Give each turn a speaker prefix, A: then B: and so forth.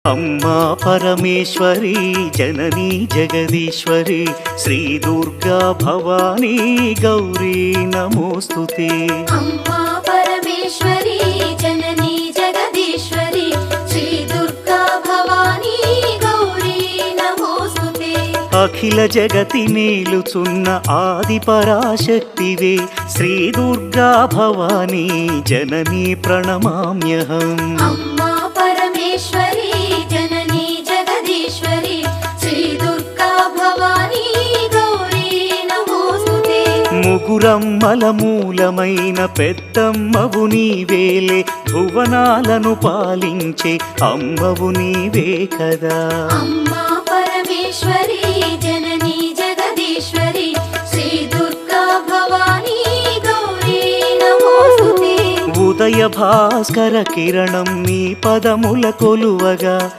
A: अम्मा परमेश्वरी जननी जगदीश्वरी श्री दुर्गा भवानी गौरी नमोस्तुते।
B: अम्मा परमेश्वरी जननी जगदीश्वरी श्री दुर्गा भवानी गौरी नमोस्तुते।
A: अखिल जगति नेलुचुन्न आदि पराशक्तिवे श्री दुर्गा भवानी जननी प्रणमाम्यहम्।
B: अम्मा परमेश्वरी जननी जगदीश्वरी श्री दुर्गा भवानी गौरी नमोस्तुते।
A: ముగురమ్మల మూలమైన పెద్దమ్మవు నీవేలే భువనాలను పాలించే అమ్మవు నీవే కదా।
B: अम्मा परमेश्वरी जननी जगदीश्वरी श्री दुर्गा भवानी गौरी नमोस्तुते।
A: ఉదయ భాస్కర కిరణం నీ పదముల కొలువగా